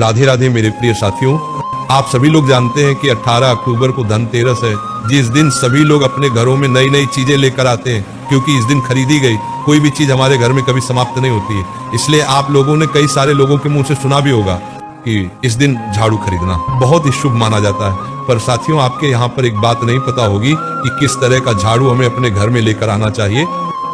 राधे राधे मेरे प्रिय साथियों, आप सभी लोग जानते हैं कि 18 अक्टूबर को धनतेरस है, जिस दिन सभी लोग अपने घरों में नई नई चीजें लेकर आते हैं, क्योंकि इस दिन खरीदी गई कोई भी चीज हमारे घर में कभी समाप्त नहीं होती है। इसलिए आप लोगों ने कई सारे लोगों के मुंह से सुना भी होगा कि इस दिन झाड़ू खरीदना बहुत ही शुभ माना जाता है। पर साथियों, आपके यहाँ पर एक बात नहीं पता होगी कि किस तरह का झाड़ू हमें अपने घर में लेकर आना चाहिए।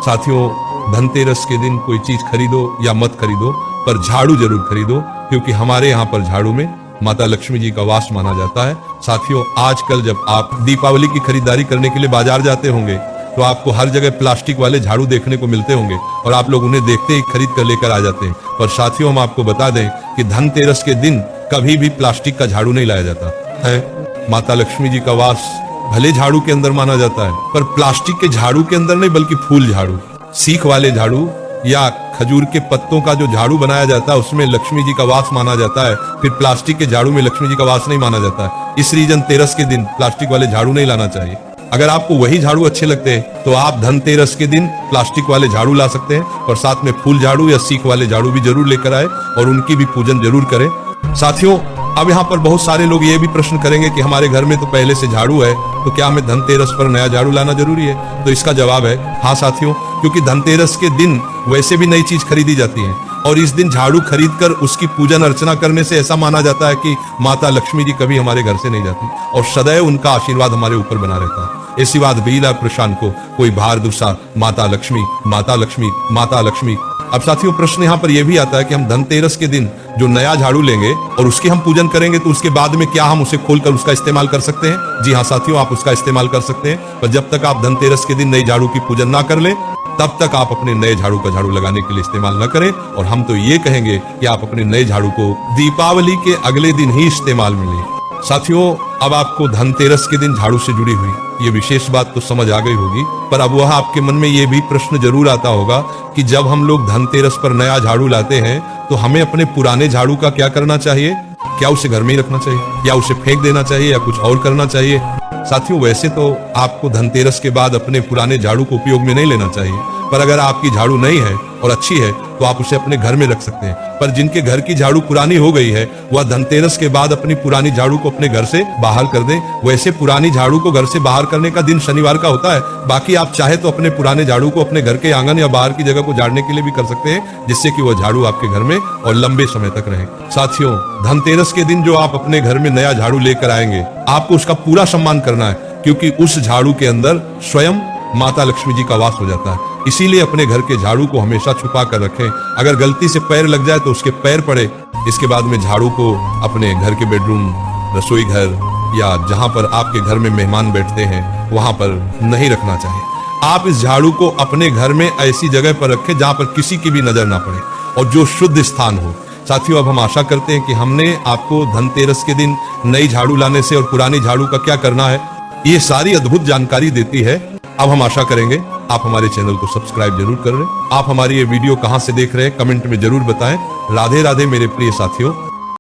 साथियों, धनतेरस के दिन कोई चीज खरीदो या मत खरीदो, पर झाड़ू जरूर खरीदो, क्योंकि हमारे यहाँ पर झाड़ू में माता लक्ष्मी जी का वास माना जाता है। साथियों, आजकल जब आप दीपावली की खरीदारी करने के लिए बाजार जाते होंगे तो आपको हर जगह प्लास्टिक वाले झाड़ू देखने को मिलते होंगे और आप लोग उन्हें देखते ही खरीद कर लेकर आ जाते हैं। पर साथियों, हम आपको बता दें कि धनतेरस के दिन कभी भी प्लास्टिक का झाड़ू नहीं लाया जाता है। माता लक्ष्मी जी का वास भले झाड़ू के अंदर माना जाता है, पर प्लास्टिक के झाड़ू के अंदर नहीं, बल्कि फूल झाड़ू, सीख वाले झाड़ू या खजूर के पत्तों का जो झाड़ू बनाया जाता है उसमें लक्ष्मी जी का वास माना जाता है। फिर प्लास्टिक के झाड़ू में लक्ष्मी जी का वास नहीं माना जाता है। इस रीजन तेरस के दिन प्लास्टिक वाले झाड़ू नहीं लाना चाहिए। अगर आपको वही झाड़ू अच्छे लगते हैं तो आप धनतेरस के दिन प्लास्टिक वाले झाड़ू ला सकते हैं, और साथ में फूल झाड़ू या सीख वाले झाड़ू भी जरूर लेकर आए और उनकी भी पूजन जरूर करें। साथियों, अब यहाँ पर बहुत सारे लोग ये भी प्रश्न करेंगे कि हमारे घर में तो पहले से झाड़ू है, तो क्या हमें धनतेरस पर नया झाड़ू लाना जरूरी है? तो इसका जवाब है हाँ साथियों, क्योंकि धनतेरस के दिन वैसे भी नई चीज खरीदी जाती है और इस दिन झाड़ू खरीदकर उसकी पूजन अर्चना करने से ऐसा माना जाता है कि माता लक्ष्मी जी कभी हमारे घर से नहीं जाती और सदैव उनका आशीर्वाद हमारे ऊपर बना रहता है। ऐसी बात बीला प्रशांत को कोई भार दूसरा, माता लक्ष्मी, माता लक्ष्मी, माता लक्ष्मी। अब साथियों, प्रश्न यहाँ पर यह भी आता है कि हम धनतेरस के दिन जो नया झाड़ू लेंगे और उसकी हम पूजन करेंगे तो उसके बाद में क्या हम उसे खोलकर उसका इस्तेमाल कर सकते हैं? जी हाँ साथियों, आप उसका इस्तेमाल कर सकते हैं, पर जब तक आप धनतेरस के दिन नई झाड़ू की पूजन ना कर ले तब तक आप अपने नए झाड़ू का झाड़ू लगाने के लिए इस्तेमाल न करें। और हम तो ये कहेंगे कि आप अपने नए झाड़ू को दीपावली के अगले दिन ही इस्तेमाल में लें। साथियों, अब आपको धनतेरस के दिन झाड़ू से जुड़ी हुई ये विशेष बात तो समझ आ गई होगी, पर अब वह आपके मन में ये भी प्रश्न जरूर आता होगा कि जब हम लोग धनतेरस पर नया झाड़ू लाते हैं तो हमें अपने पुराने झाड़ू का क्या करना चाहिए? क्या उसे घर में ही रखना चाहिए या उसे फेंक देना चाहिए या कुछ और करना चाहिए? साथियों, वैसे तो आपको धनतेरस के बाद अपने पुराने झाड़ू को उपयोग में नहीं लेना चाहिए, पर अगर आपकी झाड़ू नई है और अच्छी है तो आप उसे अपने घर में रख सकते हैं। पर जिनके घर की झाड़ू पुरानी हो गई है वह धनतेरस के बाद अपनी पुरानी झाड़ू को अपने घर से बाहर कर दें। वैसे पुरानी झाड़ू को घर से बाहर करने का दिन शनिवार का होता है। बाकी आप चाहे तो अपने पुराने झाड़ू को अपने घर के आंगन या बाहर की जगह को झाड़ने के लिए भी कर सकते हैं, जिससे कि वह झाड़ू आपके घर में और लंबे समय तक रहे। साथियों, धनतेरस के दिन जो आप अपने घर में नया झाड़ू लेकर आएंगे आपको उसका पूरा सम्मान करना है, क्योंकि उस झाड़ू के अंदर स्वयं माता लक्ष्मी जी का वास हो जाता है। इसीलिए अपने घर के झाड़ू को हमेशा छुपा कर रखें। अगर गलती से पैर लग जाए तो उसके पैर पड़े। इसके बाद में झाड़ू को अपने घर के बेडरूम, रसोई घर या जहां पर आपके घर में मेहमान बैठते हैं वहां पर नहीं रखना चाहिए। आप इस झाड़ू को अपने घर में ऐसी जगह पर रखें जहां पर किसी की भी नजर ना पड़े और जो शुद्ध स्थान हो। साथियों, अब हम आशा करते हैं कि हमने आपको धनतेरस के दिन नई झाड़ू लाने से और पुरानी झाड़ू का क्या करना है ये सारी अद्भुत जानकारी देती है। अब हम आशा करेंगे आप हमारे चैनल को सब्सक्राइब जरूर कर लें। आप हमारी ये वीडियो कहां से देख रहे हैं कमेंट में जरूर बताएं। राधे राधे मेरे प्रिय साथियों।